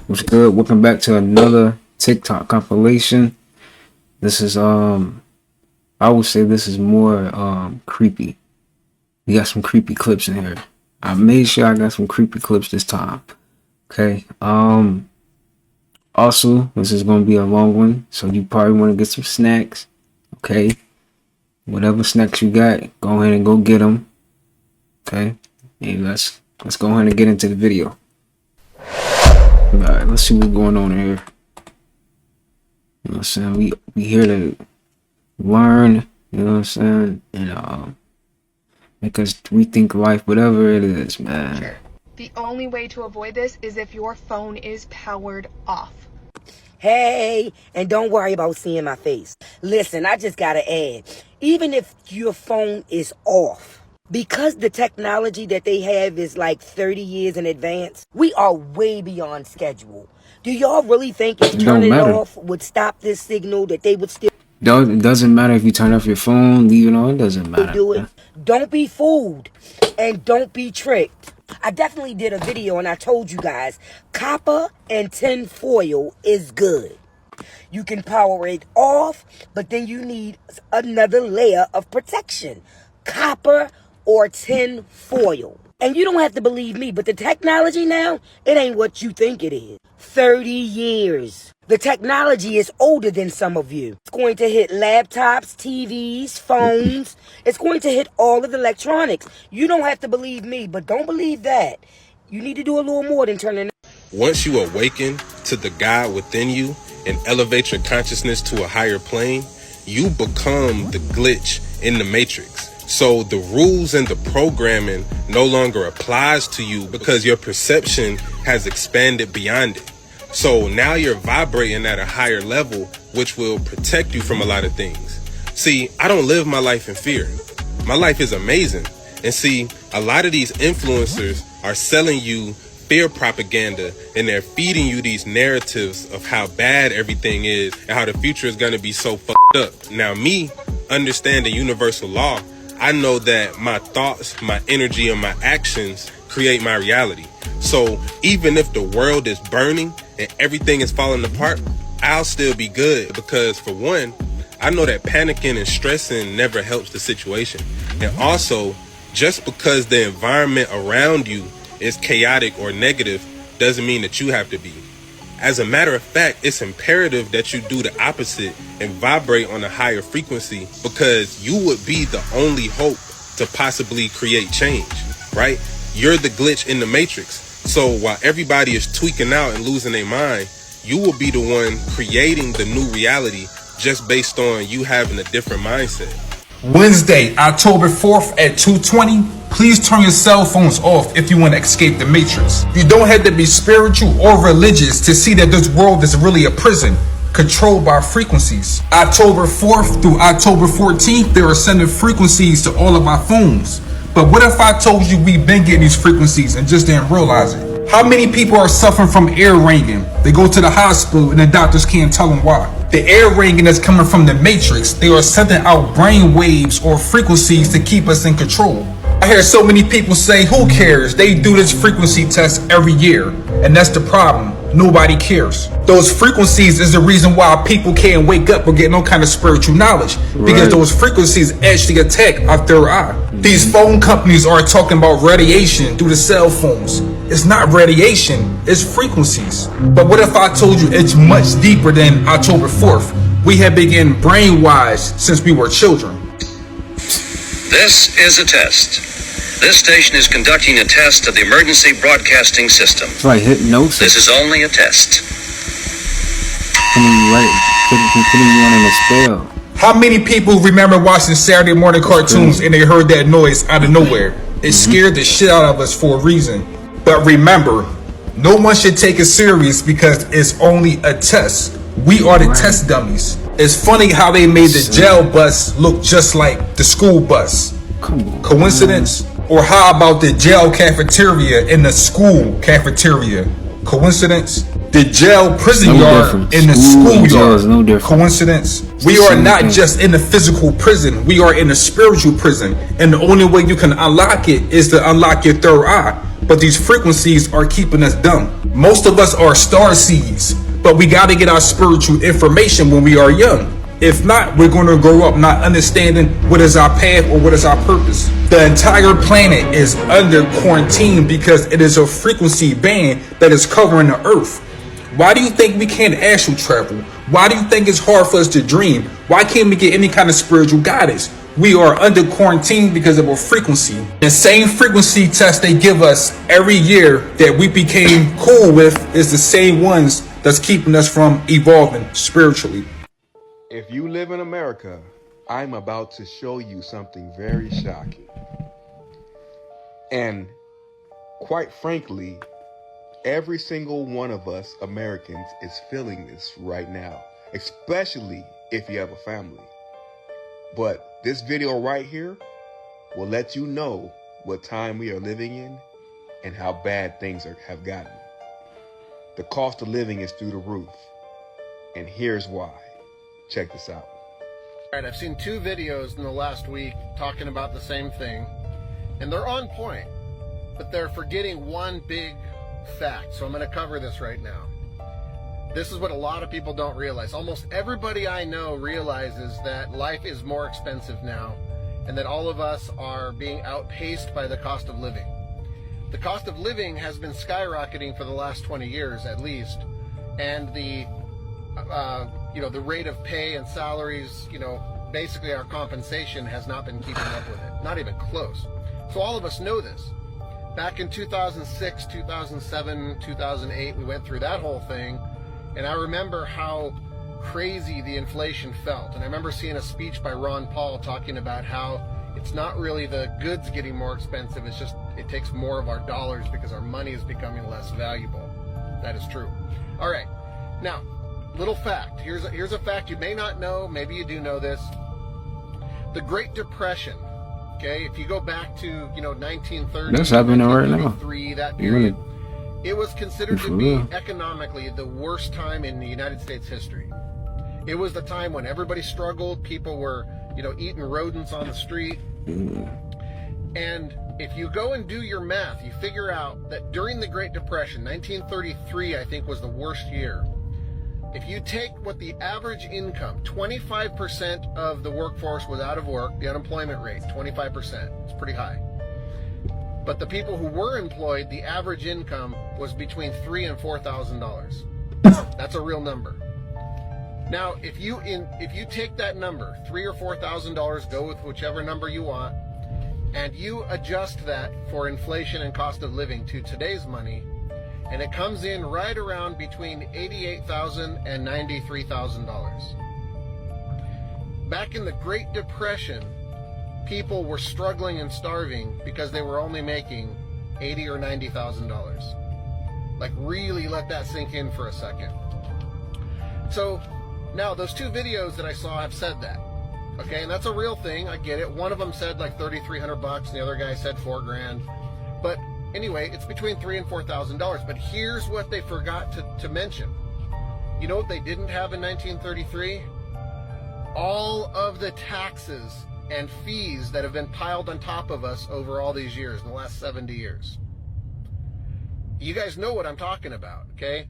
What's good? Welcome back to another TikTok compilation. This is I would say this is more creepy. We got some creepy clips in here. I made sure I got some creepy clips this time. Okay. Also, this is gonna be a long one, so you probably want to get some snacks. Okay. Whatever snacks you got, go ahead and go get them. Okay. And let's go ahead and get into the video. Alright, let's see what's going on here. You know what I'm saying? We here to learn, you know what I'm saying? And make us rethink life, whatever it is, man. The only way to avoid this is if your phone is powered off. Hey, and don't worry about seeing my face. Listen, I just gotta add, even if your phone is off, because the technology that they have is like 30 years in advance, we are way beyond schedule. Do y'all really think if turning it off would stop this signal that they would still... It doesn't matter if you turn off your phone, leave it on, it doesn't matter. Do it. Don't be fooled and don't be tricked. I definitely did a video and I told you guys, copper and tin foil is good. You can power it off, but then you need another layer of protection. Copper or tin foil. And you don't have to believe me, but the technology now, it ain't what you think it is. 30 years. The technology is older than some of you. It's going to hit laptops, TVs, phones. It's going to hit all of the electronics. You don't have to believe me, but don't believe that. You need to do a little more than turning. Once you awaken to the God within you and elevate your consciousness to a higher plane, you become the glitch in the matrix. So the rules and the programming no longer applies to you because your perception has expanded beyond it. So now you're vibrating at a higher level, which will protect you from a lot of things. See, I don't live my life in fear. My life is amazing. And see, a lot of these influencers are selling you fear propaganda, and they're feeding you these narratives of how bad everything is and how the future is going to be so fucked up. Now, me understanding universal law, I know that my thoughts, my energy, and my actions create my reality. So even if the world is burning and everything is falling apart, I'll still be good because, for one, I know that panicking and stressing never helps the situation. And also, just because the environment around you is chaotic or negative doesn't mean that you have to be. As a matter of fact, it's imperative that you do the opposite and vibrate on a higher frequency, because you would be the only hope to possibly create change, right? You're the glitch in the matrix. So while everybody is tweaking out and losing their mind, you will be the one creating the new reality just based on you having a different mindset. Wednesday, October 4th at 2:20. Please turn your cell phones off if you want to escape the matrix. You don't have to be spiritual or religious to see that this world is really a prison controlled by frequencies. October 4th through October 14th, they are sending frequencies to all of our phones. But what if I told you we've been getting these frequencies and just didn't realize it? How many people are suffering from ear ringing? They go to the hospital and the doctors can't tell them why. The ear ringing is coming from the matrix. They are sending out brain waves or frequencies to keep us in control. I hear so many people say, who cares? They do this frequency test every year. And that's the problem. Nobody cares. Those frequencies is the reason why people can't wake up or get no kind of spiritual knowledge. Because those frequencies actually attack our third eye. These phone companies are talking about radiation through the cell phones. It's not radiation, it's frequencies. But what if I told you it's much deeper than October 4th? We have been brainwashed since we were children. This is a test. This station is conducting a test of the emergency broadcasting system. It's like hypnosis. This is only a test. Putting you on a spell. How many people remember watching Saturday morning cartoons and they heard that noise out of nowhere? It scared the shit out of us for a reason. But remember, no one should take it serious because it's only a test. We are the test dummies. It's funny how they made the jail bus look just like the school bus. Coincidence? Or how about the jail cafeteria and the school cafeteria? Coincidence? the jail, prison No yard, difference. and the School and jail schoolyard. is no different. Coincidence? It's We the are same not thing. just in the physical prison. We are in the spiritual prison. And the only way you can unlock it is to unlock your third eye. But these frequencies are keeping us dumb. Most of us are star seeds, but we got to get our spiritual information when we are young. If not, we're going to grow up not understanding what is our path or what is our purpose. The entire planet is under quarantine because it is a frequency band that is covering the earth. Why do you think we can't astral travel? Why do you think it's hard for us to dream? Why can't we get any kind of spiritual guidance? We are under quarantine because of a frequency. The same frequency test they give us every year that we became cool with is the same ones that's keeping us from evolving spiritually. If you live in America, I'm about to show you something very shocking. And quite frankly, every single one of us Americans is feeling this right now, especially if you have a family. But this video right here will let you know what time we are living in and how bad things have gotten. The cost of living is through the roof. And here's why. Check this out. All right, I've seen 2 videos in the last week talking about the same thing, and they're on point, but they're forgetting one big fact. So I'm going to cover this right now. This is what a lot of people don't realize. Almost everybody I know realizes that life is more expensive now, and that all of us are being outpaced by the cost of living. The cost of living has been skyrocketing for the last 20 years at least, and the the rate of pay and salaries, basically our compensation has not been keeping up with it, not even close. So all of us know this. Back in 2006, 2007, 2008, we went through that whole thing, and I remember how crazy the inflation felt. And I remember seeing a speech by Ron Paul talking about how it's not really the goods getting more expensive, it's just it takes more of our dollars because our money is becoming less valuable. That is true. All right, now, little fact. Here's a fact you may not know. Maybe you do know this. The Great Depression. Okay, if you go back to 1930, That's happening right now. 1933, that period, it was considered to be economically the worst time in the United States history. It was the time when everybody struggled. People were eating rodents on the street. And if you go and do your math, you figure out that during the Great Depression, 1933 I think was the worst year. If you take what the average income, 25% of the workforce was out of work, the unemployment rate, 25%. It's pretty high. But the people who were employed, the average income was between $3,000 and $4,000. That's a real number. Now, if you take that number, $3,000 or $4,000, go with whichever number you want, and you adjust that for inflation and cost of living to today's money, and it comes in right around between $88,000 and $93,000. Back in the Great Depression, people were struggling and starving because they were only making $80,000 or $90,000. Like, really let that sink in for a second. So now those 2 videos that I saw have said that. Okay, and that's a real thing. I get it. One of them said like $3,300, and the other guy said $4,000. But anyway, it's between $3,000 and $4,000. But here's what they forgot to mention. You know what they didn't have in 1933? All of the taxes and fees that have been piled on top of us over all these years, in the last 70 years. You guys know what I'm talking about, okay?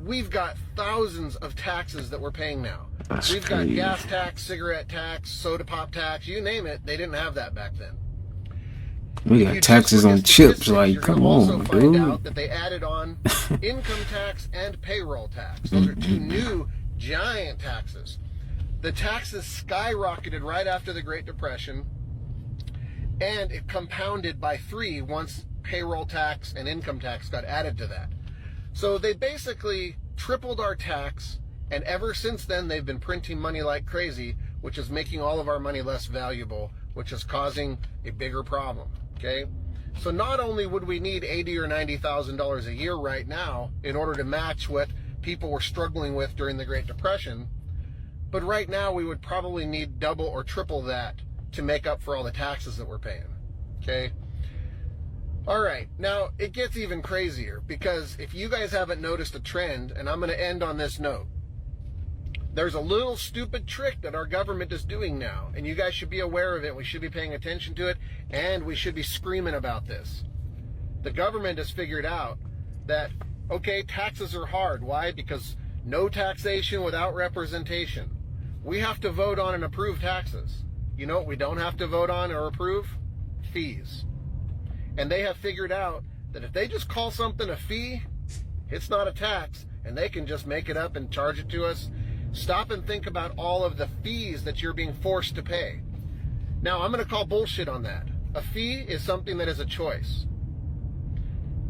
We've got thousands of taxes that we're paying now. We've got gas tax, cigarette tax, soda pop tax, you name it. They didn't have that back then. We got taxes on chips, like, come on, find dude. out that they added on income tax and payroll tax. Those are 2 new giant taxes. The taxes skyrocketed right after the Great Depression, and it compounded by 3 once payroll tax and income tax got added to that. So they basically tripled our tax, and ever since then they've been printing money like crazy, which is making all of our money less valuable, which is causing a bigger problem. Okay, so not only would we need $80,000 or $90,000 a year right now in order to match what people were struggling with during the Great Depression, but right now we would probably need double or triple that to make up for all the taxes that we're paying. Okay, All right, now it gets even crazier, because if you guys haven't noticed a trend, and I'm going to end on this note, there's a little stupid trick that our government is doing now, and you guys should be aware of it. We should be paying attention to it, and we should be screaming about this. The government has figured out that, okay, taxes are hard. Why? Because no taxation without representation. We have to vote on and approve taxes. You know what we don't have to vote on or approve? Fees. And they have figured out that if they just call something a fee, it's not a tax, and they can just make it up and charge it to us. Stop and think about all of the fees that you're being forced to pay. Now, I'm going to call bullshit on that. A fee is something that is a choice.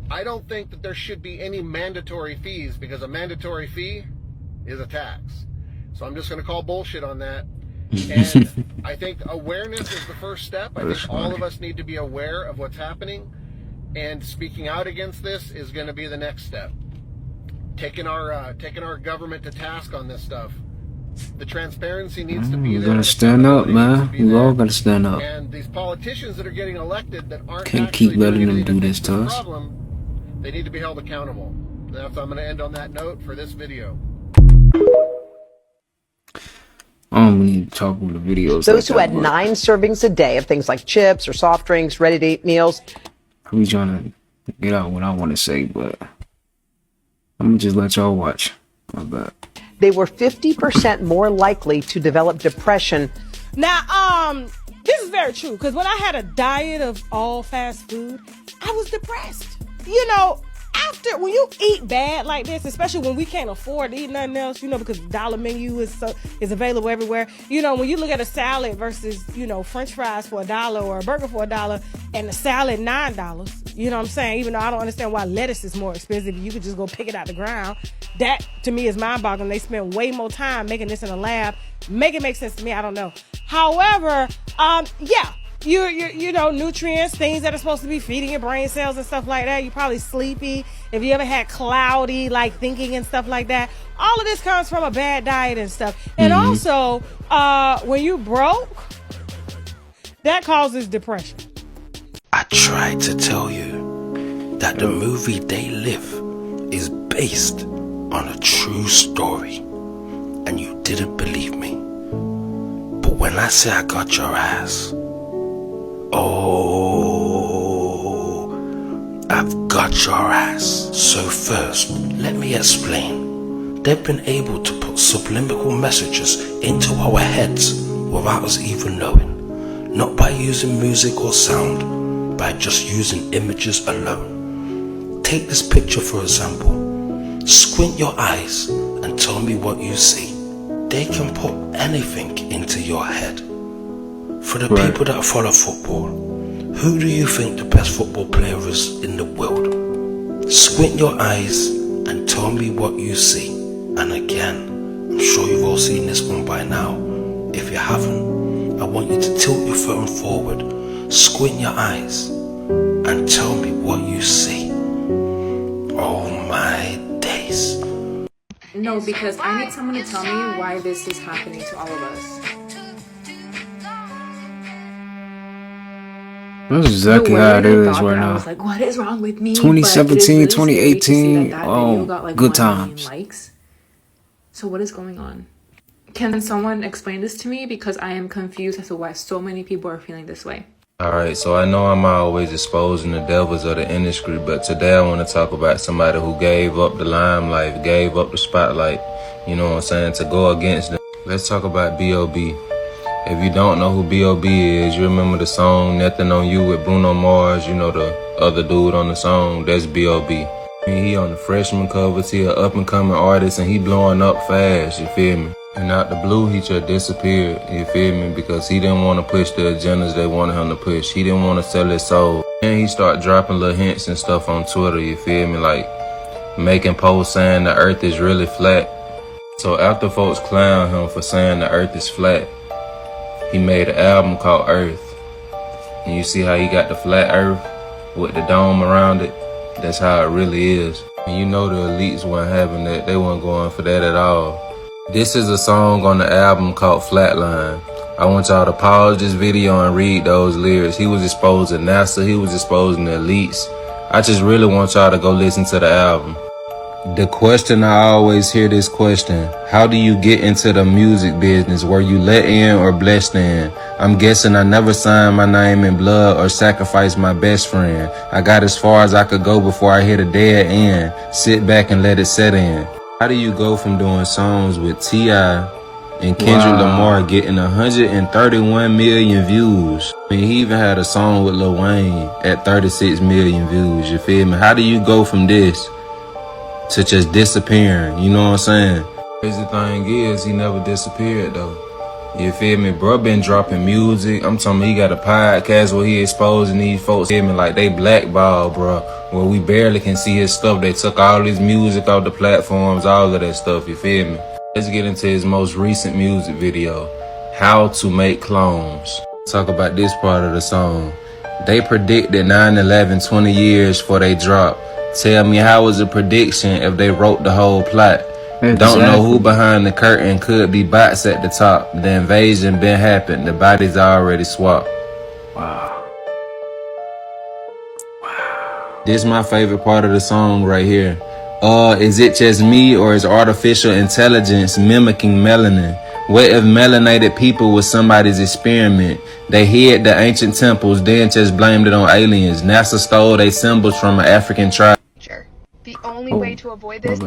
I don't think that there should be any mandatory fees, because a mandatory fee is a tax. So I'm just going to call bullshit on that. And I think awareness is the first step. I think all of us need to be aware of what's happening, and speaking out against this is going to be the next step. Taking our government to task on this stuff. The transparency needs to be there. We gotta stand up, man. We all gotta stand up. And these politicians that are getting elected that aren't Can't keep letting them do this to us. They need to be held accountable. That's, I'm going to end on that note for this video. We need to talk about the videos. Those who had 9 servings a day of things like chips or soft drinks, ready-to-eat meals. I be trying to get out what I want to say, but I'm gonna just let y'all watch. My bad. They were 50% more likely to develop depression. Now, this is very true, because when I had a diet of all fast food, I was depressed. You know, after, when you eat bad like this, especially when we can't afford to eat nothing else, you know, because the dollar menu is available everywhere. You know, when you look at a salad versus, you know, French fries for $1 or a burger for $1 and the salad $9, you know what I'm saying? Even though I don't understand why lettuce is more expensive, you could just go pick it out the ground. That, to me, is mind-boggling. They spend way more time making this in a lab. Make it make sense to me, I don't know. However, yeah. You know, nutrients, things that are supposed to be feeding your brain cells and stuff like that. You're probably sleepy. If you ever had cloudy, like, thinking and stuff like that. All of this comes from a bad diet and stuff. And also, when you broke, that causes depression. I tried to tell you that the movie They Live is based on a true story, and you didn't believe me. But when I say I got your ass, oh, I've got your ass. So first, let me explain. They've been able to put subliminal messages into our heads without us even knowing. Not by using music or sound, by just using images alone. Take this picture for example. Squint your eyes and tell me what you see. They can put anything into your head. For the people that follow football, who do you think the best football player is in the world? Squint your eyes and tell me what you see. And again, I'm sure you've all seen this one by now. If you haven't, I want you to tilt your phone forward, squint your eyes, and tell me what you see. Oh my days. No, because I need someone to tell me why this is happening to all of us. That's exactly how it is right now. I was like, what is wrong with me? 2017, 2018, oh, good times. Likes. So what is going on? Can someone explain this to me? Because I am confused as to why so many people are feeling this way. Alright, so I know I'm always exposing the devils of the industry, but today I want to talk about somebody who gave up the limelight, gave up the spotlight, you know what I'm saying, to go against them. Let's talk about B.O.B. If you don't know who B.O.B. is, you remember the song Nothing on You with Bruno Mars, you know the other dude on the song, that's B.O.B. He on the freshman covers, he an up and coming artist and he blowing up fast, you feel me? And out the blue, he just disappeared, you feel me? Because he didn't want to push the agendas they wanted him to push. He didn't want to sell his soul. And he started dropping little hints and stuff on Twitter, you feel me? Like making posts saying the earth is really flat. So after folks clown him for saying the earth is flat, he made an album called Earth. And you see how he got the flat earth with the dome around it? That's how it really is. And you know the elites weren't having that. They weren't going for that at all. This is a song on the album called Flatline. I want y'all to pause this video and read those lyrics. He was exposing NASA. He was exposing the elites. I just really want y'all to go listen to the album. The question, I always hear this question: how do you get into the music business? Were you let in or blessed in? I'm guessing I never signed my name in blood or sacrificed my best friend. I got as far as I could go before I hit a dead end. Sit back and let it set in. How do you go from doing songs with T.I. and Kendrick Lamar getting 131 million views? I mean, he even had a song with Lil Wayne at 36 million views, you feel me? How do you go from this to just disappearing, you know what I'm saying? Crazy thing is, he never disappeared though. You feel me? Bro been dropping music. I'm talking about he got a podcast where he exposing these folks, feel me, like they blackball, bro. Where we barely can see his stuff. They took all his music off the platforms, all of that stuff, you feel me? Let's get into his most recent music video, How to Make Clones. Talk about this part of the song. They predicted 9/11 20 years before they drop. Tell me how was a prediction if they wrote the whole plot? Exactly. Don't know who behind the curtain, could be bots at the top. The invasion been happened, the bodies already swapped. Wow. This is my favorite part of the song right here. Is it just me or is artificial intelligence mimicking melanin? What if melanated people was somebody's experiment? They hid the ancient temples, then just blamed it on aliens. NASA stole their symbols from an African tribe. The only way to avoid this.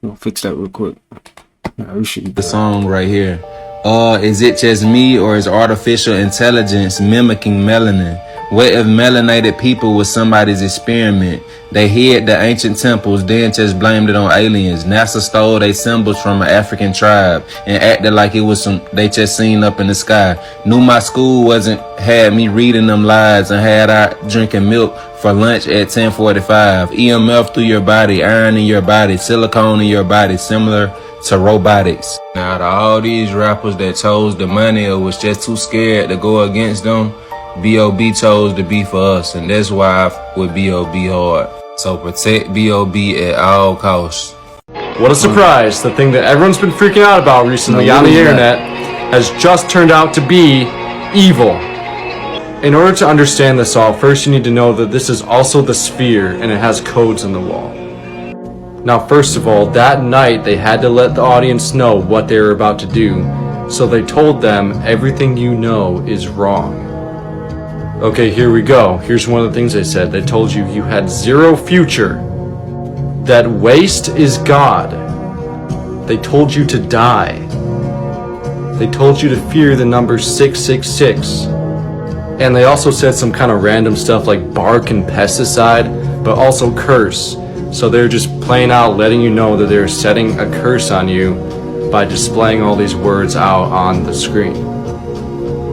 We'll fix that real quick. The song right here. Is it just me or is artificial intelligence mimicking melanin? What if melanated people was somebody's experiment? They hid the ancient temples, then just blamed it on aliens. NASA stole their symbols from an African tribe and acted like it was some they just seen up in the sky. Knew my school had me reading them lies and had I drinking milk for lunch at 10:45. EMF through your body, iron in your body, silicone in your body, similar to robotics. Now, out of all these rappers that chose the money or was just too scared to go against them, B.O.B. chose to be for us, and that's why I with B.O.B. hard. So protect B.O.B. at all costs. What a surprise! The thing that everyone's been freaking out about recently on the internet has just turned out to be evil. In order to understand this all, first you need to know that this is also the sphere and it has codes in the wall. Now, first of all, that night they had to let the audience know what they were about to do, so they told them everything you know is wrong. Okay, here we go. Here's one of the things they said. They told you you had zero future, that waste is God. They told you to die. They told you to fear the number 666. And they also said some kind of random stuff like bark and pesticide, but also curse. So they're just plain out letting you know that they're setting a curse on you by displaying all these words out on the screen.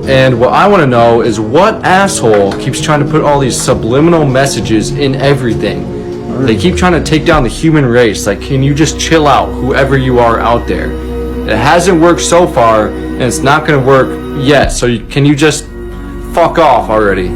And what I want to know is what asshole keeps trying to put all these subliminal messages in everything? They keep trying to take down the human race. Like, can you just chill out, whoever you are out there? It hasn't worked so far, and it's not going to work yet. So can you just fuck off already?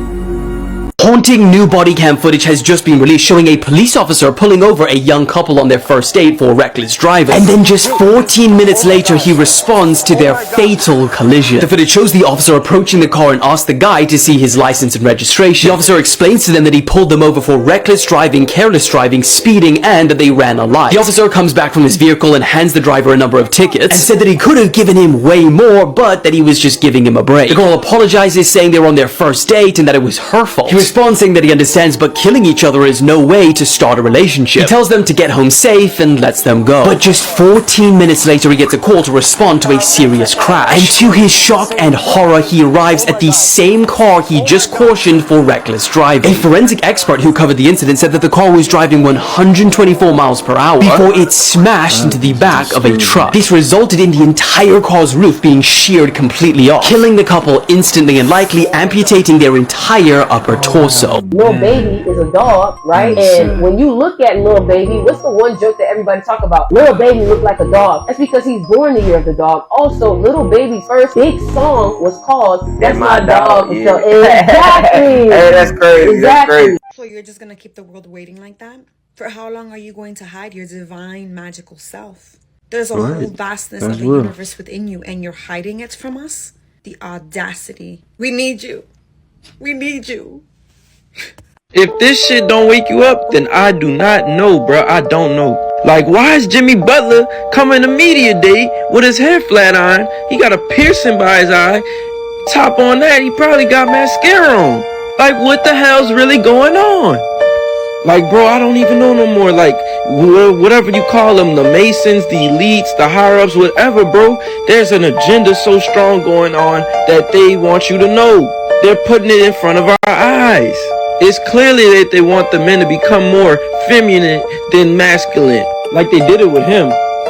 Haunting new body cam footage has just been released showing a police officer pulling over a young couple on their first date for reckless driving. And then just 14 minutes later, he responds to their fatal collision. The footage shows the officer approaching the car and asks the guy to see his license and registration. The officer explains to them that he pulled them over for reckless driving, careless driving, speeding, and that they ran a light. The officer comes back from his vehicle and hands the driver a number of tickets and said that he could have given him way more, but that he was just giving him a break. The girl apologizes, saying they were on their first date and that it was her fault. He responds saying that he understands, but killing each other is no way to start a relationship. He tells them to get home safe and lets them go. But just 14 minutes later, he gets a call to respond to a serious crash. And to his shock and horror, he arrives at the same car he just cautioned for reckless driving. A forensic expert who covered the incident said that the car was driving 124 miles per hour before it smashed into the back of a truck. This resulted in the entire car's roof being sheared completely off, killing the couple instantly and likely amputating their entire upper torso. Lil Baby is a dog, right? And when you look at Lil Baby, what's the one joke that everybody talk about? Lil Baby look like a dog. That's because he's born the year of the dog. Also, Lil Baby's first big song was called "That's My Dog." Yeah. So, exactly. Hey, that's crazy. Exactly. That's crazy. So you're just gonna keep the world waiting like that? For how long are you going to hide your divine, magical self? There's a Right. whole vastness That's of the real. universe within you, and you're hiding it from us? The audacity. We need you. We need you. If this shit don't wake you up, then I do not know, bro. I don't know. Like, why is Jimmy Butler coming to media day with his hair flat iron? He got a piercing by his eye. Top on that, he probably got mascara on. Like, what the hell's really going on? Like, bro, I don't even know no more. Like, whatever you call them, the Masons, the elites, the higher-ups, whatever, bro. There's an agenda so strong going on that they want you to know. They're putting it in front of our eyes. It's clearly that they want the men to become more feminine than masculine. Like they did it with him.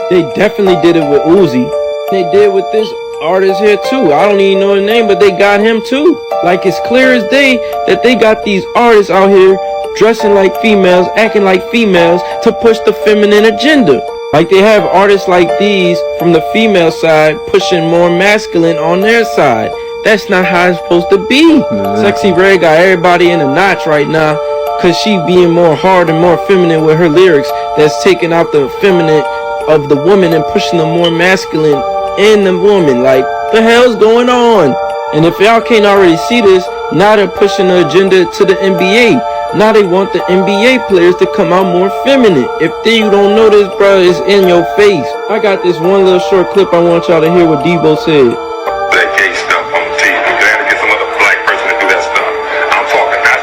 They definitely did it with Uzi. They did with this artist here too. I don't even know the name, but they got him too. Like it's clear as day that they got these artists out here dressing like females, acting like females to push the feminine agenda. Like they have artists like these from the female side pushing more masculine on their side. That's not how it's supposed to be. Sexy Red got everybody in a notch right now because she being more hard and more feminine with her lyrics that's taking out the feminine of the woman and pushing the more masculine in the woman. Like, the hell's going on? And if y'all can't already see this, now they're pushing the agenda to the NBA. Now they want the NBA players to come out more feminine. If you don't know this, bro, it's in your face. I got this one little short clip I want y'all to hear what Debo said. That gay stuff on TV. You gotta get some other black person to do that stuff. I'm talking not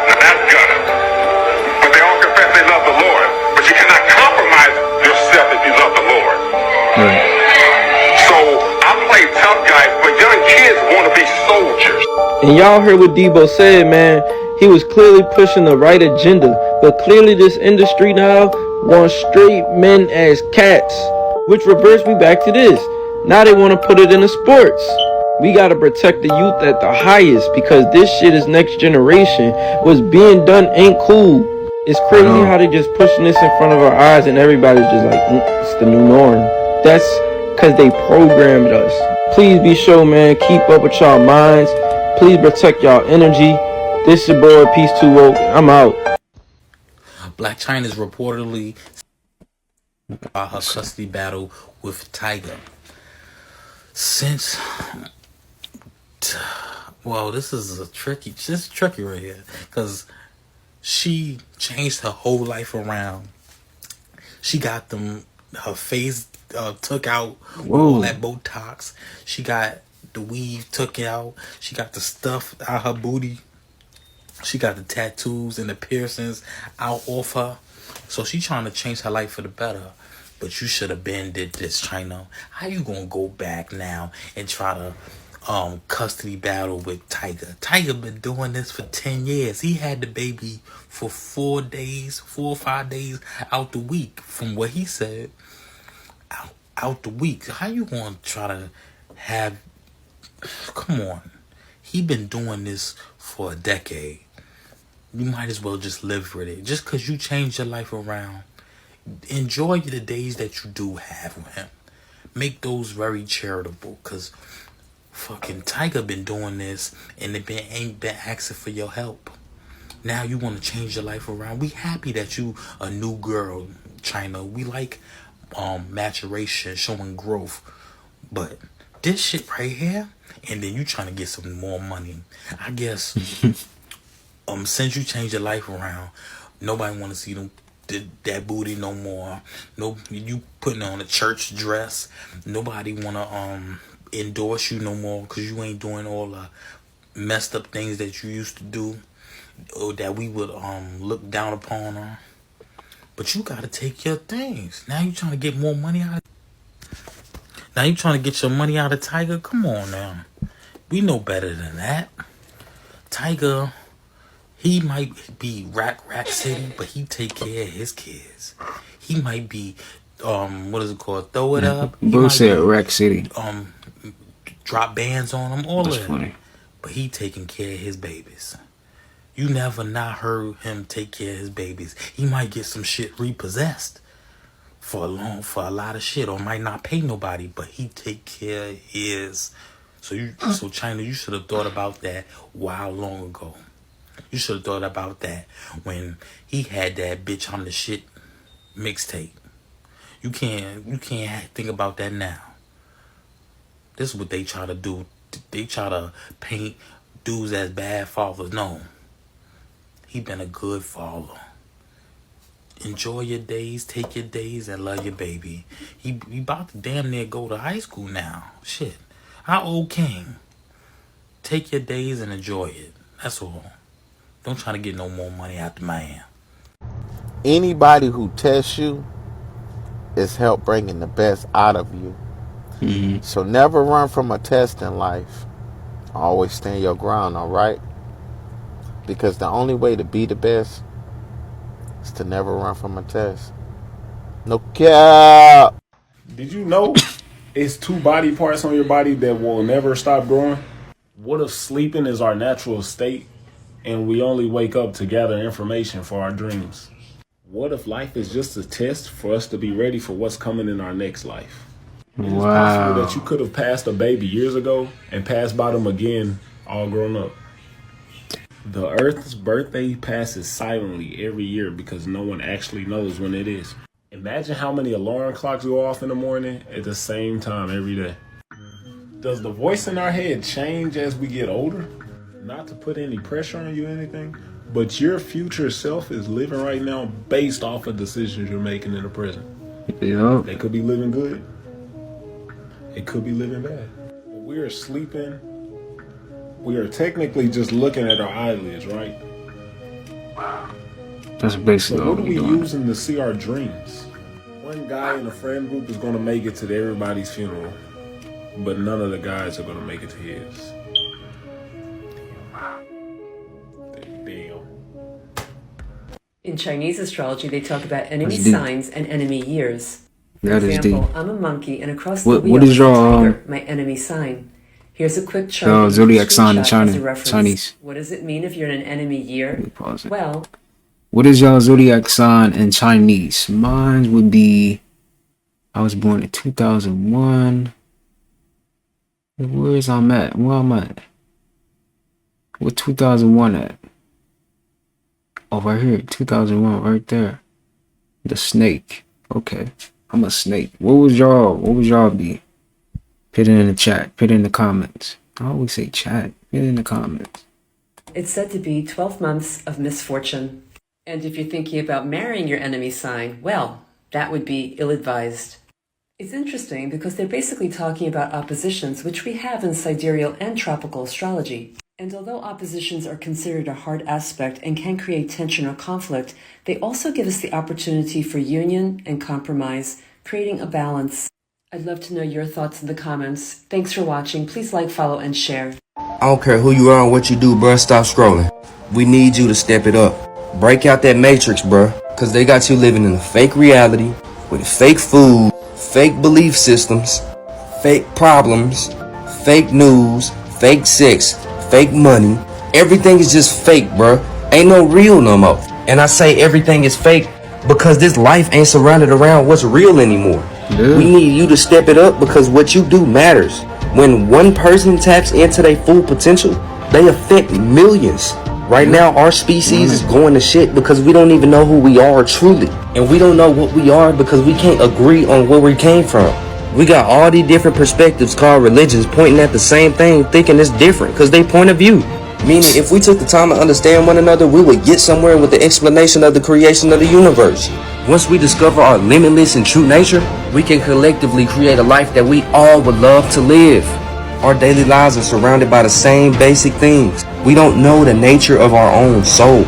Gunna. But they all confess they love the Lord. But you cannot compromise yourself if you love the Lord. Right. So I play tough guys, but young kids want to be soldiers. And y'all heard what Debo said, man. He was clearly pushing the right agenda. But clearly this industry now wants straight men as cats. Which reverts me back to this. Now they want to put it in the sports. We got to protect the youth at the highest because this shit is next generation. What's being done ain't cool. It's crazy how they just pushing this in front of our eyes and everybody's just like, it's the new norm. That's because they programmed us. Please be sure, man, keep up with y'all minds. Please protect y'all energy. This is your boy, Peace 2 Woke. I'm out. Black China is reportedly about her custody battle with Tiger. Since, well, this is tricky right here, because she changed her whole life around. She got her face took out with all that Botox. She got the weave took out. She got the stuff out her booty. She got the tattoos and the piercings out off her. So she trying to change her life for the better. But you should have been did this, China. How you gonna go back now and try to custody battle with Tiger? Tiger been doing this for 10 years. He had the baby for 4 or 5 days out the week, from what he said. Out the week. How you gonna try to have? Come on. He been doing this for a decade. You might as well just live with it. Just because you changed your life around, enjoy the days that you do have with him. Make those very charitable, because fucking Tiger been doing this and it ain't been asking for your help. Now you want to change your life around. We happy that you a new girl, China. We like maturation, showing growth. But this shit right here, and then you trying to get some more money. I guess since you changed your life around, nobody want to see that booty no more. No, you putting on a church dress. Nobody want to endorse you no more because you ain't doing all the messed up things that you used to do, or that we would look down upon her. But you gotta take your things. Now you trying to get more money out of Now you trying to get your money out of Tiger? Come on now. We know better than that. Tiger, he might be Rack City, but he take care of his kids. He might be what is it called? Throw it up. Bro said Rack City. Drop bands on him, all That's of it. funny. But he taking care of his babies. You never not heard him take care of his babies. He might get some shit repossessed for a lot of shit, or might not pay nobody, but he take care of his. So China, you should have thought about that long ago. You should have thought about that when he had that Bitch I'm the Shit mixtape. You can't think about that now. This is what they try to do. They try to paint dudes as bad fathers. No, he been a good father. Enjoy your days, take your days, and love your baby. He about to damn near go to high school now. Shit, how old King? Take your days and enjoy it. That's all. Don't try to get no more money out the man. Anybody who tests you is help bringing the best out of you. Mm-hmm. So never run from a test in life. Always stand your ground, all right? Because the only way to be the best is to never run from a test. No cap. Did you know it's 2 body parts on your body that will never stop growing? What if sleeping is our natural state and we only wake up to gather information for our dreams? What if life is just a test for us to be ready for what's coming in our next life? It is possible that you could have passed a baby years ago and passed by them again, all grown up. The Earth's birthday passes silently every year because no one actually knows when it is. Imagine how many alarm clocks go off in the morning at the same time every day. Does the voice in our head change as we get older? Not to put any pressure on you or anything, but your future self is living right now based off of decisions you're making in the present. Yeah. They could be living good. It could be living bad. When we are sleeping, we are technically just looking at our eyelids, right? That's basically so what are we doing. using to see our dreams? One guy in a friend group is going to make it to everybody's funeral, but none of the guys are going to make it to his. Damn. In Chinese astrology, they talk about enemy That's deep. signs and enemy years. For That is example, deep. I'm a monkey, and across What the wheel is is your a tiger, my enemy sign. Here's a quick chart. zodiac sign in screenshot China, as a reference. Chinese? What does it mean if you're in an enemy year? Pause it. Well, What is y'all zodiac sign in Chinese? Mine would be, I was born in 2001. Where is I'm at? Where I'm at? Where 2001 at? Oh, right here, 2001, right there. The snake. Okay, I'm a snake. What was y'all be? Put it in the chat. Put it in the comments. I always say chat. Put it in the comments. it's said to be 12 months of misfortune. And if you're thinking about marrying your enemy sign, well, that would be ill-advised. It's interesting because they're basically talking about oppositions, which we have in sidereal and tropical astrology. And although oppositions are considered a hard aspect and can create tension or conflict, they also give us the opportunity for union and compromise, creating a balance. I'd love to know your thoughts in the comments. Thanks for watching. Please like, follow, and share. I don't care who you are and what you do, bruh. Stop scrolling. We need you to step it up. Break out that matrix, bruh. Because they got you living in a fake reality with fake food, fake belief systems, fake problems, fake news, fake sex, fake money. Everything is just fake, bruh. Ain't no real no more. And I say everything is fake because this life ain't surrounded around what's real anymore. Yeah. We need you to step it up because what you do matters. When one person taps into their full potential, they affect millions. Right now, our species is going to shit because we don't even know who we are truly. And we don't know what we are because we can't agree on where we came from. We got all these different perspectives called religions pointing at the same thing, thinking it's different because they point of view. Meaning, if we took the time to understand one another, we would get somewhere with the explanation of the creation of the universe. Once we discover our limitless and true nature, we can collectively create a life that we all would love to live. Our daily lives are surrounded by the same basic things. We don't know the nature of our own soul,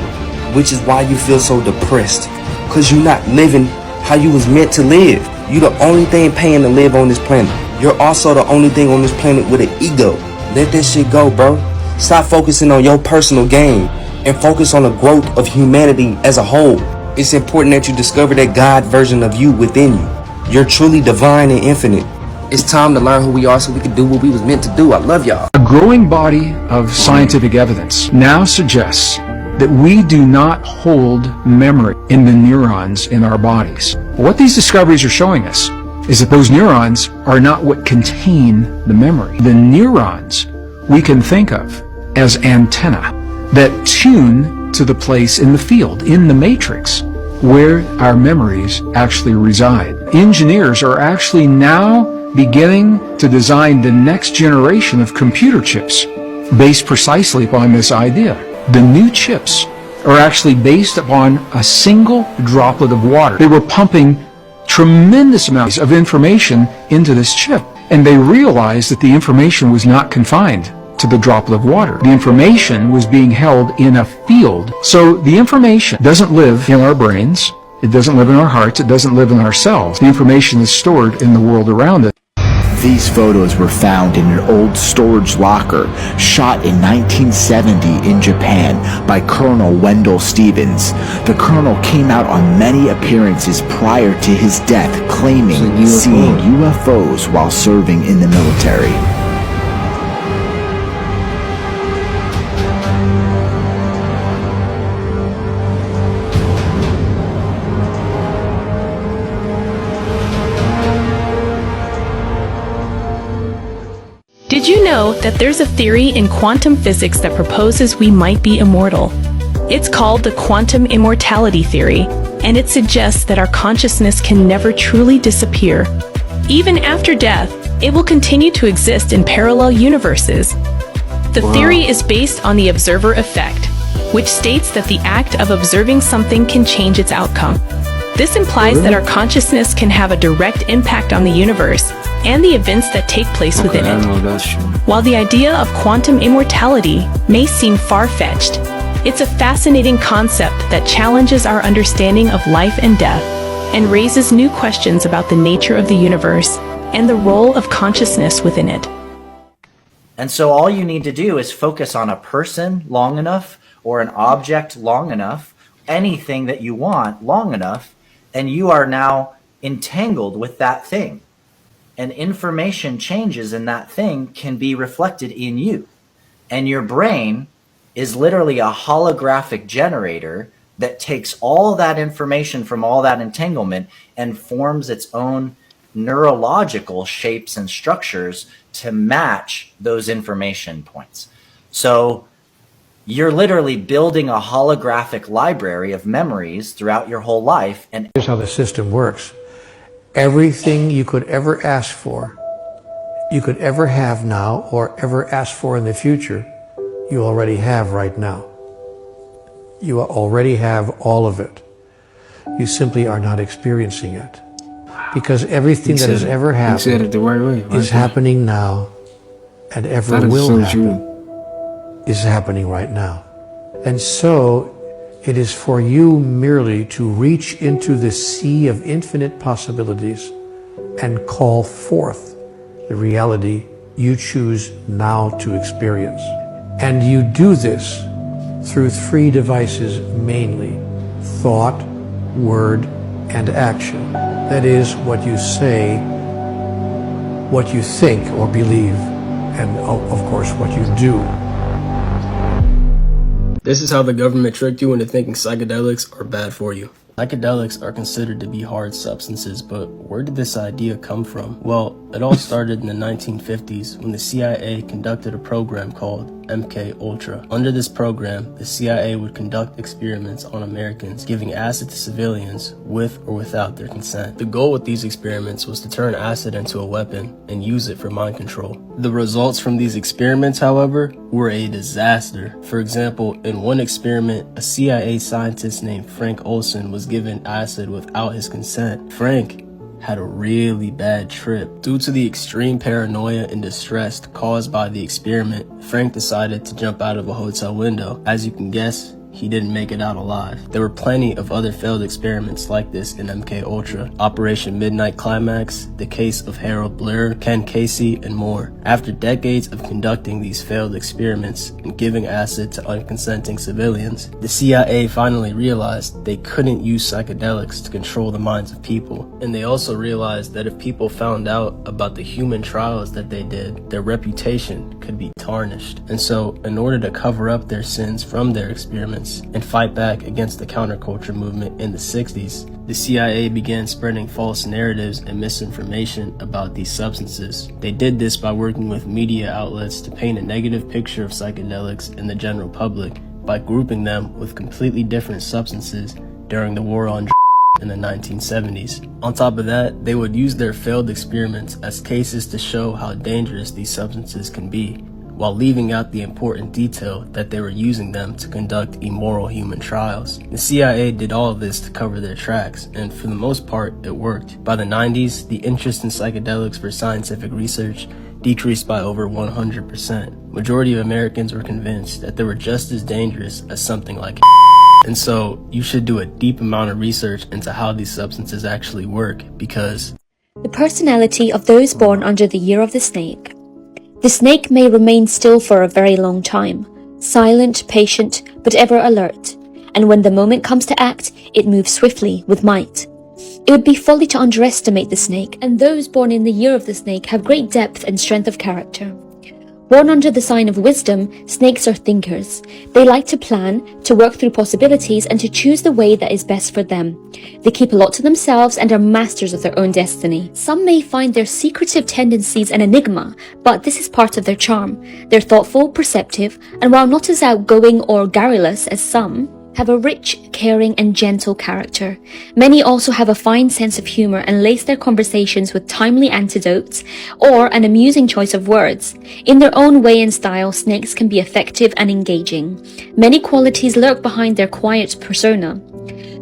which is why you feel so depressed, because you're not living how you was meant to live. You're the only thing paying to live on this planet. You're also the only thing on this planet with an ego. Let that shit go, bro. Stop focusing on your personal gain and focus on the growth of humanity as a whole. It's important that you discover that God version of you within you. You're truly divine and infinite. It's time to learn who we are so we can do what we was meant to do. I love y'all. A growing body of scientific evidence now suggests that we do not hold memory in the neurons in our bodies. What these discoveries are showing us is that those neurons are not what contain the memory. The neurons we can think of as antennae that tune to the place in the field, in the matrix, where our memories actually reside. Engineers are actually now beginning to design the next generation of computer chips based precisely upon this idea. The new chips are actually based upon a single droplet of water. They were pumping tremendous amounts of information into this chip, and they realized that the information was not confined to the droplet of water. The information was being held in a field. So the information doesn't live in our brains, it doesn't live in our hearts, it doesn't live in our cells. The information is stored in the world around us. These photos were found in an old storage locker shot in 1970 in Japan by Colonel Wendell Stevens. The colonel came out on many appearances prior to his death claiming seeing UFOs while serving in the military. Did you know that there's a theory in quantum physics that proposes we might be immortal? It's called the quantum immortality theory, and it suggests that our consciousness can never truly disappear. Even after death, it will continue to exist in parallel universes. The theory is based on the observer effect, which states that the act of observing something can change its outcome. This implies that our consciousness can have a direct impact on the universe and the events that take place within it. While the idea of quantum immortality may seem far-fetched, it's a fascinating concept that challenges our understanding of life and death and raises new questions about the nature of the universe and the role of consciousness within it. And so all you need to do is focus on a person long enough or an object long enough, anything that you want long enough, and you are now entangled with that thing. And information changes in that thing can be reflected in you. And your brain is literally a holographic generator that takes all that information from all that entanglement and forms its own neurological shapes and structures to match those information points. So you're literally building a holographic library of memories throughout your whole life. And here's how the system works. Everything you could ever ask for, you could ever have now, or ever ask for in the future, you already have right now. You already have all of it. You simply are not experiencing it. Because everything that has ever happened is happening now, and ever will happen is happening right now. And so it is for you merely to reach into the sea of infinite possibilities and call forth the reality you choose now to experience. And you do this through three devices mainly: thought, word, and action. That is, what you say, what you think or believe, and of course what you do. This is how the government tricked you into thinking psychedelics are bad for you. Psychedelics are considered to be hard substances, but where did this idea come from? Well, it all started in the 1950s when the CIA conducted a program called MK-Ultra. Under this program, the CIA would conduct experiments on Americans, giving acid to civilians with or without their consent. The goal with these experiments was to turn acid into a weapon and use it for mind control. The results from these experiments, however, were a disaster. For example, in one experiment, a CIA scientist named Frank Olson was given acid without his consent. Frank had a really bad trip. Due to the extreme paranoia and distress caused by the experiment, Frank decided to jump out of a hotel window. As you can guess, he didn't make it out alive. There were plenty of other failed experiments like this in MK-Ultra, Operation Midnight Climax, the case of Harold Blair, Ken Casey, and more. After decades of conducting these failed experiments and giving acid to unconsenting civilians, the CIA finally realized they couldn't use psychedelics to control the minds of people. And they also realized that if people found out about the human trials that they did, their reputation could be tarnished. And so, in order to cover up their sins from their experiments and fight back against the counterculture movement in the 60s, the CIA began spreading false narratives and misinformation about these substances. They did this by working with media outlets to paint a negative picture of psychedelics in the general public by grouping them with completely different substances during the war on drugs. in the 1970s. On top of that, they would use their failed experiments as cases to show how dangerous these substances can be, while leaving out the important detail that they were using them to conduct immoral human trials. The CIA did all of this to cover their tracks, and for the most part, it worked. By the 90s, the interest in psychedelics for scientific research decreased by over 100%. Majority of Americans were convinced that they were just as dangerous as something like and so you should do a deep amount of research into how these substances actually work, because the personality of those born under the year of the snake. The snake may remain still for a very long time, silent, patient, but ever alert, and when the moment comes to act, it moves swiftly with might. It would be folly to underestimate the snake, and those born in the year of the snake have great depth and strength of character. Born under the sign of wisdom, snakes are thinkers. They like to plan, to work through possibilities, and to choose the way that is best for them. They keep a lot to themselves and are masters of their own destiny. Some may find their secretive tendencies an enigma, but this is part of their charm. They're thoughtful, perceptive, and while not as outgoing or garrulous as some, have a rich, caring, and gentle character. Many also have a fine sense of humor and lace their conversations with timely anecdotes or an amusing choice of words. In their own way and style, snakes can be effective and engaging. Many qualities lurk behind their quiet persona.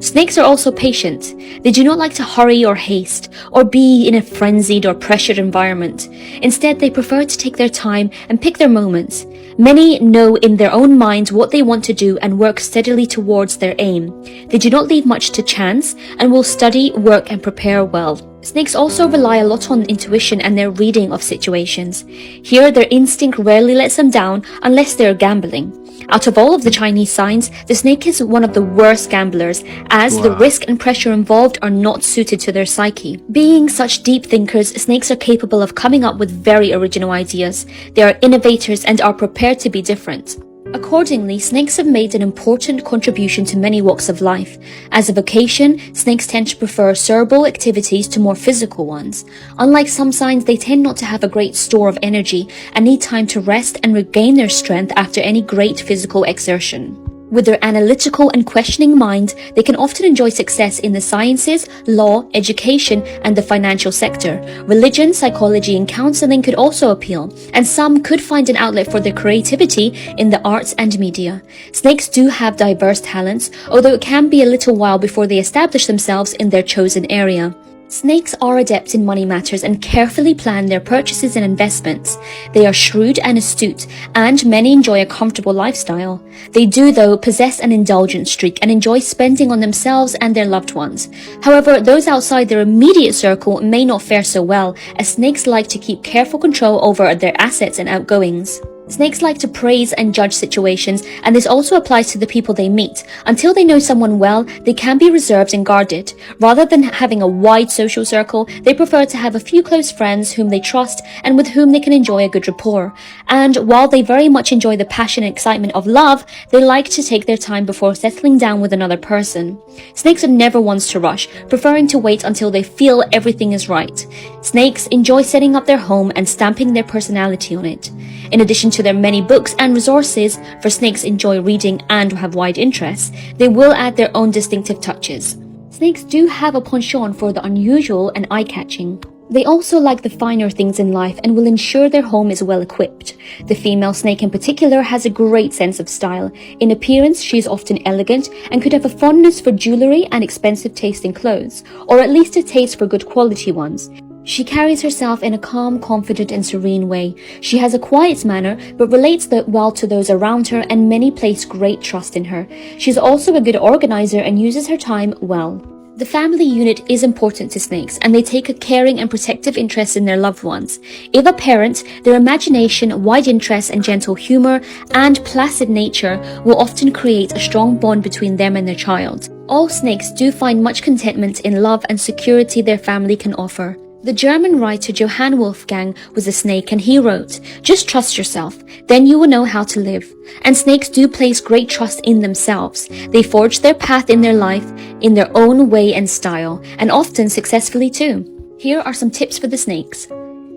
Snakes are also patient. They do not like to hurry or haste, or be in a frenzied or pressured environment. Instead, they prefer to take their time and pick their moments. Many know in their own minds what they want to do and work steadily towards their aim. They do not leave much to chance and will study, work, and prepare well. Snakes also rely a lot on intuition and their reading of situations. Here, their instinct rarely lets them down unless they're gambling. Out of all of the Chinese signs, the snake is one of the worst gamblers, as the risk and pressure involved are not suited to their psyche. Being such deep thinkers, snakes are capable of coming up with very original ideas. They are innovators and are prepared to be different. Accordingly, snakes have made an important contribution to many walks of life. As a vocation, snakes tend to prefer cerebral activities to more physical ones. Unlike some signs, they tend not to have a great store of energy and need time to rest and regain their strength after any great physical exertion. With their analytical and questioning mind, they can often enjoy success in the sciences, law, education, and the financial sector. Religion, psychology, and counseling could also appeal, and some could find an outlet for their creativity in the arts and media. Snakes do have diverse talents, although it can be a little while before they establish themselves in their chosen area. Snakes are adept in money matters and carefully plan their purchases and investments. They are shrewd and astute, and many enjoy a comfortable lifestyle. They do, though, possess an indulgent streak and enjoy spending on themselves and their loved ones. However, those outside their immediate circle may not fare so well, as snakes like to keep careful control over their assets and outgoings. Snakes like to praise and judge situations, and this also applies to the people they meet. Until they know someone well, they can be reserved and guarded. Rather than having a wide social circle, they prefer to have a few close friends whom they trust and with whom they can enjoy a good rapport. And while they very much enjoy the passion and excitement of love, they like to take their time before settling down with another person. Snakes are never ones to rush, preferring to wait until they feel everything is right. Snakes enjoy setting up their home and stamping their personality on it. In addition to their many books and resources, for snakes enjoy reading and have wide interests, they will add their own distinctive touches. Snakes do have a penchant for the unusual and eye-catching. They also like the finer things in life and will ensure their home is well equipped. The female snake in particular has a great sense of style. In appearance, she is often elegant and could have a fondness for jewelry and expensive taste in clothes, or at least a taste for good quality ones. She carries herself in a calm, confident, and serene way. She has a quiet manner, but relates well to those around her, and many place great trust in her. She is also a good organizer and uses her time well. The family unit is important to snakes, and they take a caring and protective interest in their loved ones. If a parent, their imagination, wide interests, and gentle humor, and placid nature will often create a strong bond between them and their child. All snakes do find much contentment in love and security their family can offer. The German writer Johann Wolfgang was a snake, and he wrote, "Just trust yourself, then you will know how to live." And snakes do place great trust in themselves. They forge their path in their life in their own way and style, and often successfully too. Here are some tips for the snakes.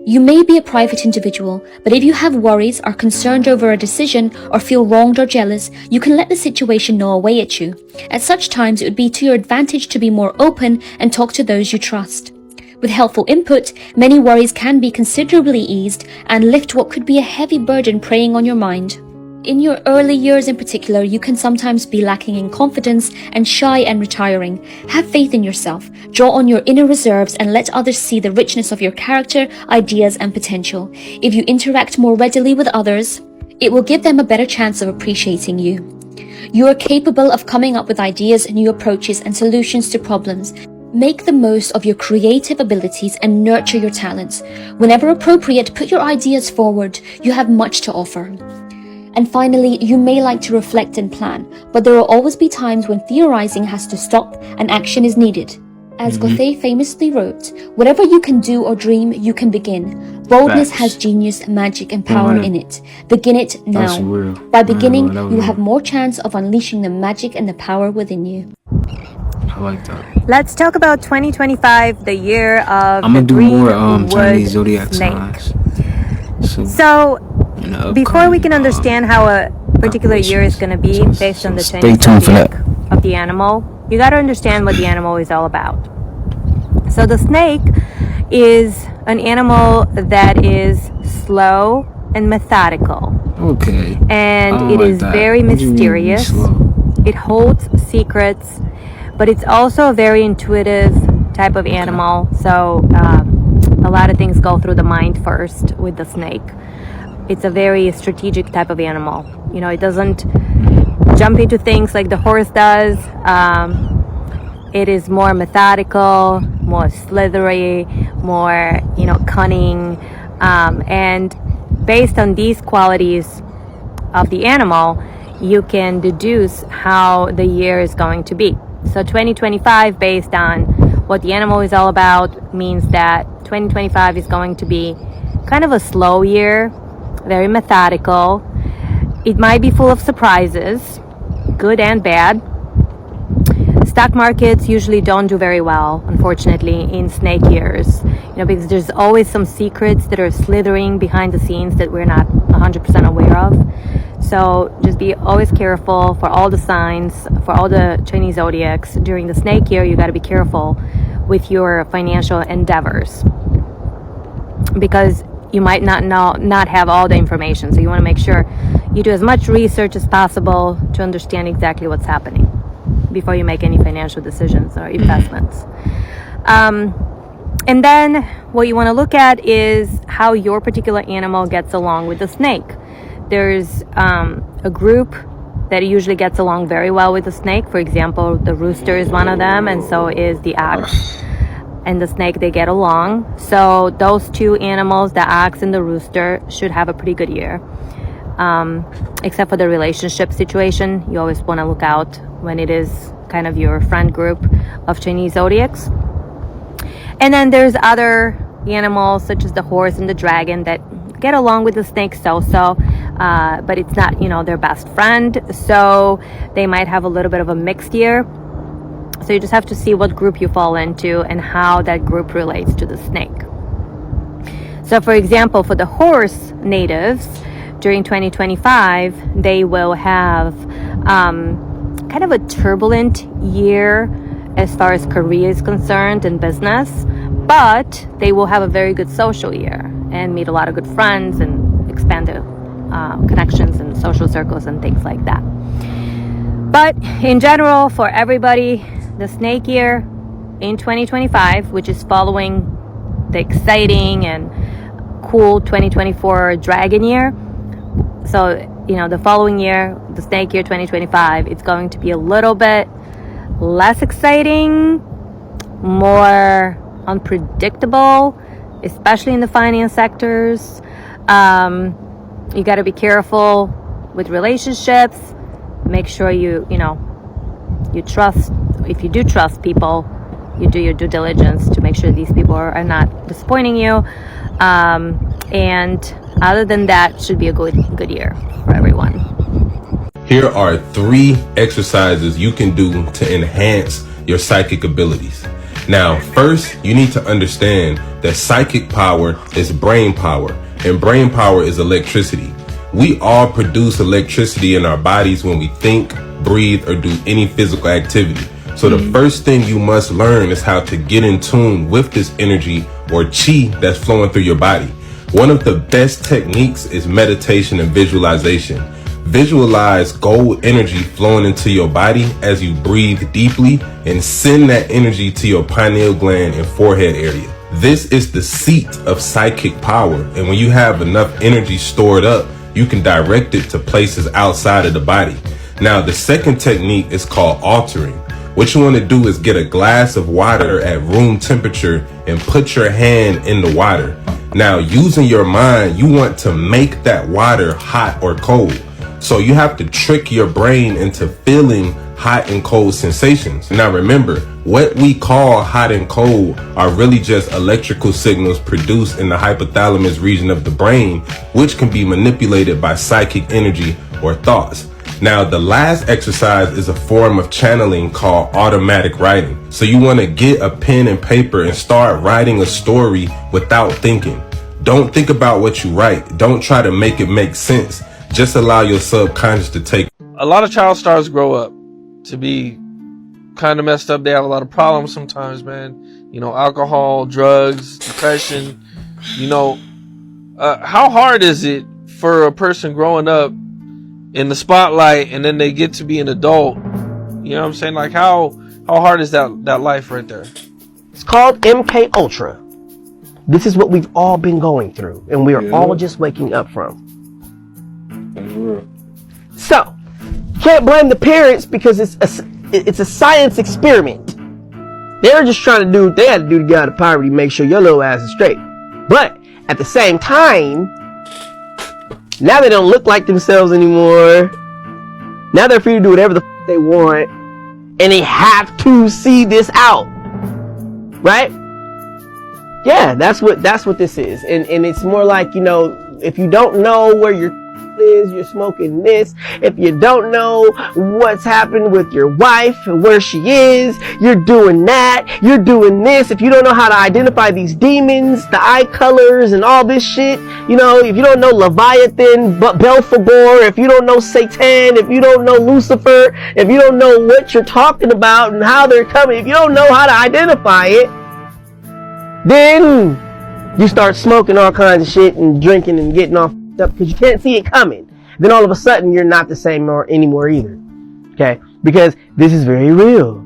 You may be a private individual, but if you have worries, are concerned over a decision, or feel wronged or jealous, you can let the situation gnaw away at you. At such times, it would be to your advantage to be more open and talk to those you trust. With helpful input, many worries can be considerably eased and lift what could be a heavy burden preying on your mind. In your early years in particular, you can sometimes be lacking in confidence and shy and retiring. Have faith in yourself, draw on your inner reserves, and let others see the richness of your character, ideas, and potential. If you interact more readily with others, it will give them a better chance of appreciating you. You are capable of coming up with ideas, new approaches, and solutions to problems. Make the most of your creative abilities and nurture your talents. Whenever appropriate, put your ideas forward. You have much to offer. And finally, you may like to reflect and plan, but there will always be times when theorizing has to stop and action is needed. As Goethe famously wrote, whatever you can do or dream, you can begin. Boldness has genius, magic, and power in it. Begin it now. By beginning, you have more chance of unleashing the magic and the power within you. I like that. Let's talk about 2025, the year of I'm gonna the do more Greenwood Chinese zodiac snake. signs. So before we can understand how a particular year is going to be based on the Chinese zodiac of the animal, you got to understand what the animal is all about. So the snake is an animal that is slow and methodical. Okay. And it is very mysterious. It holds secrets, but it's also a very intuitive type of animal. So a lot of things go through the mind first with the snake. It's a very strategic type of animal. You know, it doesn't jump into things like the horse does. It is more methodical, more slithery, more, cunning. And based on these qualities of the animal, you can deduce how the year is going to be. So 2025, based on what the animal is all about, means that 2025 is going to be kind of a slow year, very methodical. It might be full of surprises, good and bad. Stock markets usually don't do very well, unfortunately, in snake years, because there's always some secrets that are slithering behind the scenes that we're not 100% aware of. So just be always careful for all the signs, for all the Chinese zodiacs. During the snake year, you got to be careful with your financial endeavors, because you might not have all the information. So you want to make sure you do as much research as possible to understand exactly what's happening before you make any financial decisions or investments. And then what you want to look at is how your particular animal gets along with the snake. There's a group that usually gets along very well with the snake. For example, the rooster is one of them, and so is the ox. And the snake, they get along. So those two animals, the ox and the rooster, should have a pretty good year. Except for the relationship situation. You always want to look out when it is kind of your friend group of Chinese zodiacs. And then there's other animals such as the horse and the dragon that get along with the snake so-so, but it's not, their best friend. So they might have a little bit of a mixed year. So you just have to see what group you fall into and how that group relates to the snake. So for example, for the horse natives, during 2025, they will have kind of a turbulent year as far as career is concerned and business, but they will have a very good social year and meet a lot of good friends and expand their connections and social circles and things like that. But in general, for everybody, the snake year in 2025, which is following the exciting and cool 2024 dragon year. So, the following year, the snake year 2025, it's going to be a little bit less exciting, more unpredictable, especially in the finance sectors. You got to be careful with relationships. Make sure you trust. If you do trust people, you do your due diligence to make sure these people are not disappointing you. And other than that, should be a good year for everyone. Here are 3 exercises you can do to enhance your psychic abilities. Now, first, you need to understand that psychic power is brain power, and brain power is electricity. We all produce electricity in our bodies when we think, breathe, or do any physical activity. So the first thing you must learn is how to get in tune with this energy or chi that's flowing through your body. One of the best techniques is meditation and visualization. Visualize gold energy flowing into your body as you breathe deeply and send that energy to your pineal gland and forehead area. This is the seat of psychic power, and when you have enough energy stored up, you can direct it to places outside of the body. Now, the second technique is called altering. What you want to do is get a glass of water at room temperature and put your hand in the water. Now, using your mind, you want to make that water hot or cold. So you have to trick your brain into feeling hot and cold sensations. Now remember, what we call hot and cold are really just electrical signals produced in the hypothalamus region of the brain, which can be manipulated by psychic energy or thoughts. Now, the last exercise is a form of channeling called automatic writing. So you want to get a pen and paper and start writing a story without thinking. Don't think about what you write. Don't try to make it make sense. Just allow your subconscious to take. A lot of child stars grow up to be kind of messed up. They have a lot of problems sometimes, man. You know, alcohol, drugs, depression. You know, how hard is it for a person growing up in the spotlight and then they get to be an adult? You know what I'm saying? Like, how hard is that life right there? It's called MK Ultra. This is what we've all been going through, and we are all just waking up from. So, can't blame the parents because it's a science experiment. They're just trying to do what they had to do to get out of poverty, make sure your little ass is straight. But at the same time, now they don't look like themselves anymore. Now they're free to do whatever the they want, and they have to see this out, right? Yeah, that's what this is, and it's more like, you know, if you don't know where your is, you're smoking this. If you don't know what's happened with your wife and where she is, you're doing that. You're doing this. If you don't know how to identify these demons, the eye colors and all this shit, you know, if you don't know Leviathan, Belphegor, if you don't know Satan, if you don't know Lucifer, if you don't know what you're talking about and how they're coming, if you don't know how to identify it, then you start smoking all kinds of shit and drinking and getting off up because you can't see it coming. Then all of a sudden you're not the same anymore either. Okay? Because this is very real.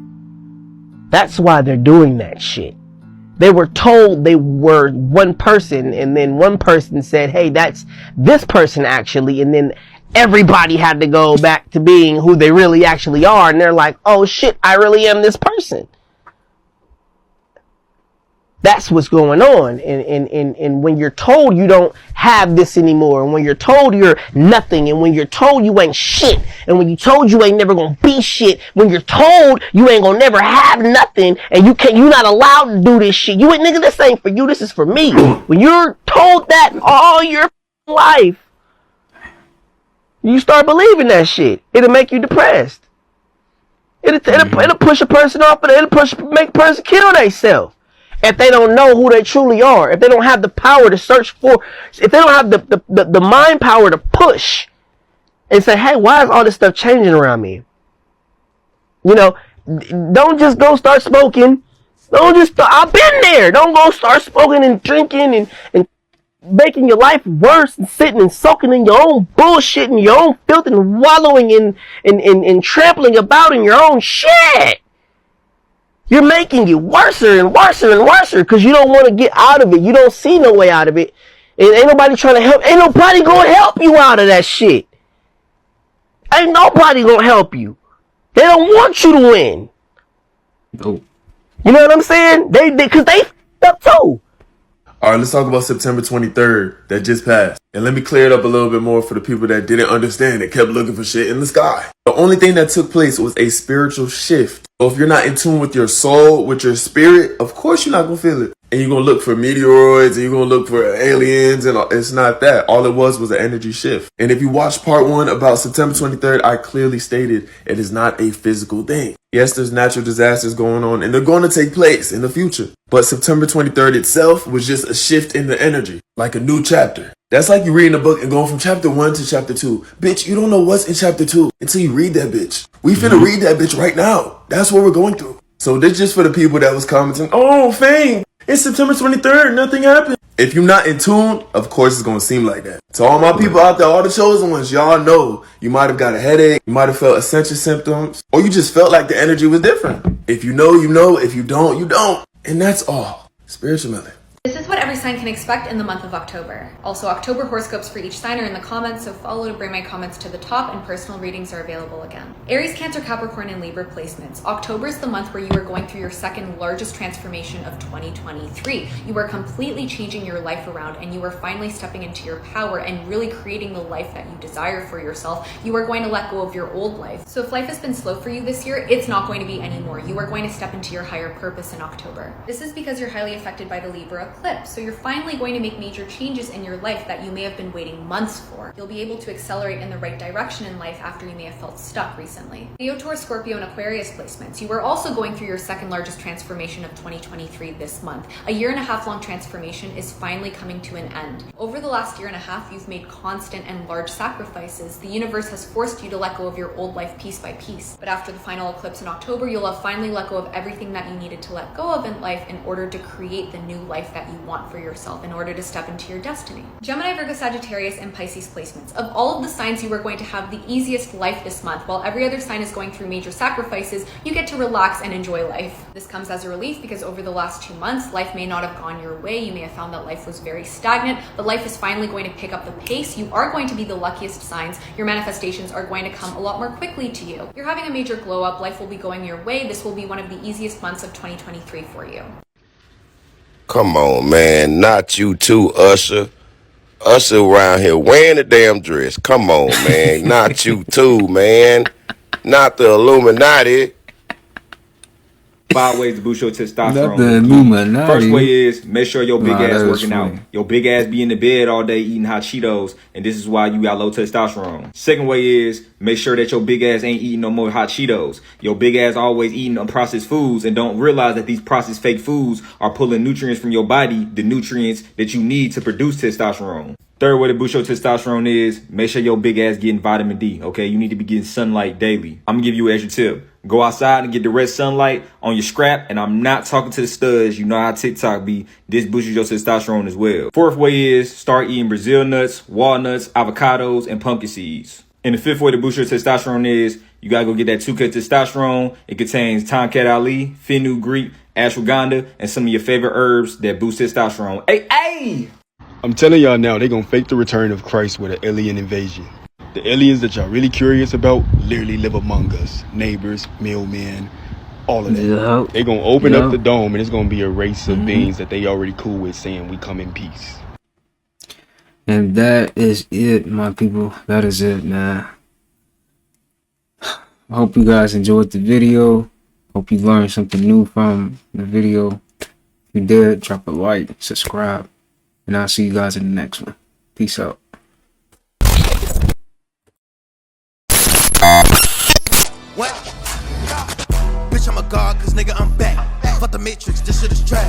That's why they're doing that shit. They were told they were one person, and then one person said, hey, that's this person actually, and then everybody had to go back to being who they really actually are, and they're like, oh shit, I really am this person. That's what's going on. And when you're told you don't have this anymore, and when you're told you're nothing, and when you're told you ain't shit, and when you're told you ain't never gonna be shit, when you're told you ain't gonna never have nothing, and you're not allowed to do this shit. You ain't, nigga, this ain't for you, this is for me. When you're told that all your life, you start believing that shit. It'll make you depressed. It'll push a person off, but it'll make a person kill themselves. If they don't know who they truly are, if they don't have the power to search for, if they don't have the mind power to push and say, hey, why is all this stuff changing around me? You know, don't just go start smoking. I've been there. Don't go start smoking and drinking and making your life worse and sitting and soaking in your own bullshit and your own filth and wallowing in trampling about in your own shit. You're making it worse and worse and worse because you don't want to get out of it. You don't see no way out of it. And ain't nobody trying to help. Ain't nobody going to help you out of that shit. Ain't nobody going to help you. They don't want you to win. Nope. You know what I'm saying? Because they f***ed up too. All right, let's talk about September 23rd that just passed. And let me clear it up a little bit more for the people that didn't understand and kept looking for shit in the sky. The only thing that took place was a spiritual shift. So if you're not in tune with your soul, with your spirit, of course you're not going to feel it. and you're gonna look for meteoroids and you're gonna look for aliens, and it's not that. All it was an energy shift. And if you watch part 1 about September 23rd, I clearly stated it is not a physical thing. Yes, there's natural disasters going on and they're going to take place in the future. But September 23rd itself was just a shift in the energy, like a new chapter. That's like you reading a book and going from chapter 1 to chapter 2. Bitch, you don't know what's in chapter 2 until you read that bitch. We finna read that bitch right now. That's what we're going through. So this just for the people that was commenting, oh, Fame, it's September 23rd, nothing happened. If you're not in tune, of course it's going to seem like that. To all my people out there, all the chosen ones, y'all know you might have got a headache, you might have felt ascension symptoms, or you just felt like the energy was different. If you know, you know. If you don't, you don't. And that's all. Spiritually. This is what every sign can expect in the month of October. Also, October horoscopes for each sign are in the comments, so follow to bring my comments to the top, and personal readings are available again. Aries, Cancer, Capricorn, and Libra placements. October is the month where you are going through your second largest transformation of 2023. You are completely changing your life around, and you are finally stepping into your power and really creating the life that you desire for yourself. You are going to let go of your old life. So if life has been slow for you this year, it's not going to be anymore. You are going to step into your higher purpose in October. This is because you're highly affected by the Libra eclipse, so you're finally going to make major changes in your life that you may have been waiting months for. You'll be able to accelerate in the right direction in life after you may have felt stuck recently. Leo, Taurus, Scorpio, and Aquarius placements. You are also going through your second largest transformation of 2023 this month. A 1.5 year long transformation is finally coming to an end. Over the last 1.5 years, you've made constant and large sacrifices. The universe has forced you to let go of your old life piece by piece. But after the final eclipse in October, you'll have finally let go of everything that you needed to let go of in life in order to create the new life that you want for yourself, in order to step into your destiny. Gemini, Virgo, Sagittarius, and Pisces placements. Of all of the signs, you are going to have the easiest life this month. While every other sign is going through major sacrifices, you get to relax and enjoy life. This comes as a relief because over the last 2 months, life may not have gone your way. You may have found that life was very stagnant, but life is finally going to pick up the pace. You are going to be the luckiest signs. Your manifestations are going to come a lot more quickly to you. You're having a major glow up. Life will be going your way. This will be one of the easiest months of 2023 for you. Come on, man. Not you too, Usher. Usher around here wearing the damn dress. Come on, man. Not you too, man. Not the Illuminati. 5 ways to boost your testosterone. Not the Illuminati. First way is make sure your big ass working funny. out. Your big ass be in the bed all day eating hot Cheetos, and this is why you got low testosterone. Second way is make sure that your big ass ain't eating no more hot Cheetos. Your big ass always eating unprocessed foods and don't realize that these processed fake foods are pulling nutrients from your body, the nutrients that you need to produce testosterone. Third way to boost your testosterone is make sure your big ass getting vitamin D, okay? You need to be getting sunlight daily. I'm gonna give you an extra tip. Go outside and get direct sunlight on your scrap, and I'm not talking to the studs. You know how TikTok be. This boosts your testosterone as well. Fourth way is start eating Brazil nuts, walnuts, avocados, and pumpkin seeds. And the fifth way to boost your testosterone is you gotta go get that 2K testosterone. It contains Tomcat Ali, fenugreek, ashwagandha, and some of your favorite herbs that boost testosterone. Hey! I'm telling y'all now, they gonna fake the return of Christ with an alien invasion. The aliens that y'all really curious about literally live among us. Neighbors, mailmen, all of that. Yep. They gonna open up the dome and it's gonna be a race of beings that they already cool with saying we come in peace. And that is it, my people. That is it, man. I hope you guys enjoyed the video. Hope you learned something new from the video. If you did, drop a like, subscribe. And I'll see you guys in the next one. Peace out. What? Bitch, I'm a god, cause nigga, I'm back. Fuck the Matrix, this shit is trash.